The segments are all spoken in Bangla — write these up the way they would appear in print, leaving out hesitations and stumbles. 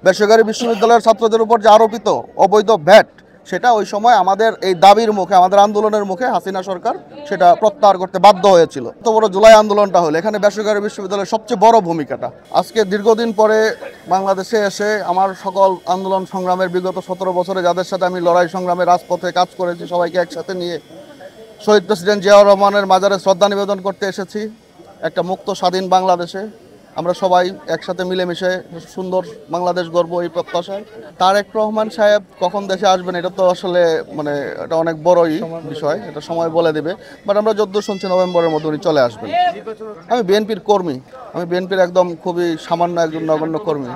বেসরকারি বিশ্ববিদ্যালয়ের ছাত্রদের উপর যে আরোপিত অবৈধ ভ্যাট, সেটা ওই সময় আমাদের এই দাবির মুখে, আমাদের আন্দোলনের মুখে হাসিনা সরকার সেটা প্রত্যাহার করতে বাধ্য হয়েছিল। এত বড় জুলাই আন্দোলনটা হলো, এখানে বেসরকারি বিশ্ববিদ্যালয়ের সবচেয়ে বড় ভূমিকাটা। আজকে দীর্ঘদিন পরে বাংলাদেশে এসে আমার সকল আন্দোলন সংগ্রামের বিগত 17 বছরে যাদের সাথে আমি লড়াই সংগ্রামে রাজপথে কাজ করেছি, সবাইকে একসাথে নিয়ে শহীদ প্রেসিডেন্ট জিয়াউর রহমানের মাজারে শ্রদ্ধা নিবেদন করতে এসেছি। একটা মুক্ত স্বাধীন বাংলাদেশে আমরা সবাই একসাথে মিলেমিশে সুন্দর বাংলাদেশ গড়ব এই প্রত্যাশায়। তারেক রহমান সাহেব কখন দেশে আসবেন এটা তো আসলে এটা অনেক বড়ই বিষয়, এটা সময় বলে দেবে। বাট আমরা যদ্দূর শুনছি নভেম্বরের মধ্যে উনি চলে আসবেন। আমি বিএনপির কর্মী, আমি বিএনপির একদম খুবই সামান্য একজন নগণ্য কর্মী।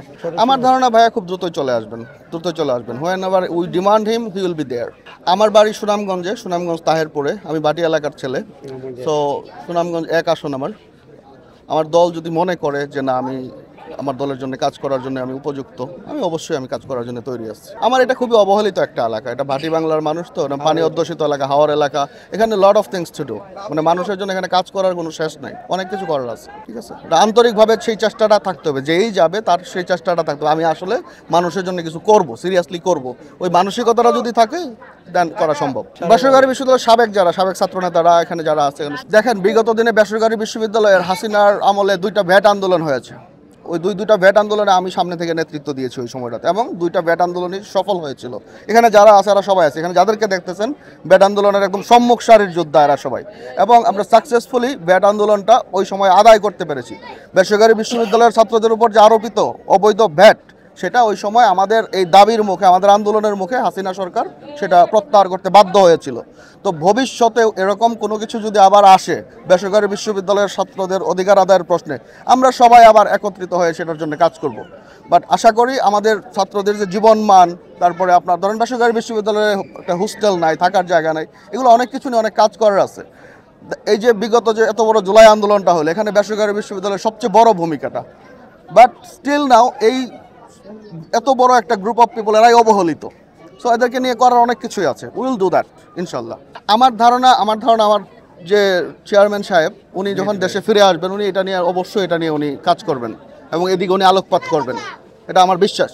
আমার ধারণা ভাইয়া খুব দ্রুতই চলে আসবেন। Whenever we demand him, he will be there. আমার বাড়ি সুনামগঞ্জ তাহেরপুরে, আমি বাটি এলাকার ছেলে। সো সুনামগঞ্জ 1 আসন আমার দল যদি মনে করে যে না, আমি আমার দলের জন্য কাজ করার জন্য আমি উপযুক্ত, আমি অবশ্যই কাজ করার জন্য তৈরি আছি। আমার এটা খুবই অবহেলিত একটা এলাকা, এটা ভাটি বাংলার মানুষ তো, পানি অধ্যুষিত এলাকা, হাওয়ার এলাকা। এখানে lot of things to do, মানুষের জন্য এখানে কাজ করার কোনো শেষ নাই, অনেক কিছু করার আছে। ঠিক আছে, আন্তরিকভাবে সেই চেষ্টাটা থাকতে হবে, যেই যাবে তার সেই চেষ্টাটা থাকতে হবে। আমি আসলে মানুষের জন্য কিছু করব, সিরিয়াসলি করব, ওই মানসিকতাটা যদি থাকে দেন করা সম্ভব। বেসরকারি বিশ্ববিদ্যালয়ের সাবেক ছাত্র নেতারা এখানে যারা আছে, দেখেন বিগত দিনে বেসরকারি বিশ্ববিদ্যালয়ের হাসিনার আমলে 2টা ভ্যাট আন্দোলন হয়েছে। ওই দুইটা ভ্যাট আন্দোলনে আমি সামনে থেকে নেতৃত্ব দিয়েছি ওই সময়টাতে, এবং 2টা ভ্যাট আন্দোলনই সফল হয়েছিল। এখানে যারা আছে এরা সবাই আছে, এখানে যাদেরকে দেখতেছেন ভ্যাট আন্দোলনের একদম সম্মুখ সারির যোদ্ধা এরা সবাই, এবং আমরা সাকসেসফুলি ভ্যাট আন্দোলনটা ওই সময় আদায় করতে পেরেছি। বেসরকারি বিশ্ববিদ্যালয়ের ছাত্রদের উপর যে আরোপিত অবৈধ ভ্যাট, সেটা ওই সময় আমাদের এই দাবির মুখে, আমাদের আন্দোলনের মুখে হাসিনা সরকার সেটা প্রত্যাহার করতে বাধ্য হয়েছিল। তো ভবিষ্যতে এরকম কোনো কিছু যদি আবার আসে বেসরকারি বিশ্ববিদ্যালয়ের ছাত্রদের অধিকার আদায়ের প্রশ্নে, আমরা সবাই আবার একত্রিত হয়ে সেটার জন্য কাজ করব। বাট আশা করি আমাদের ছাত্রদের যে জীবনমান, তারপরে আপনার ধরেন বেসরকারি বিশ্ববিদ্যালয়ে একটা হোস্টেল নাই, থাকার জায়গা নাই, এগুলো অনেক কিছু নিয়ে অনেক কাজ করার আছে। এই যে বিগত যে এত বড় জুলাই আন্দোলনটা হলো, এখানে বেসরকারি বিশ্ববিদ্যালয়ের সবচেয়ে বড় ভূমিকাটা। বাট স্টিল নাও এই এত বড় একটা গ্রুপ অফ পিপল এরাই অবহেলিত। সো এদেরকে নিয়ে করার অনেক কিছুই আছে, উইল ডু দ্যাট ইনশাল্লাহ। আমার ধারণা আমার যে চেয়ারম্যান সাহেব, উনি যখন দেশে ফিরে আসবেন, উনি অবশ্যই এটা নিয়ে উনি কাজ করবেন, এবং এদিকে উনি আলোকপাত করবেন, এটা আমার বিশ্বাস।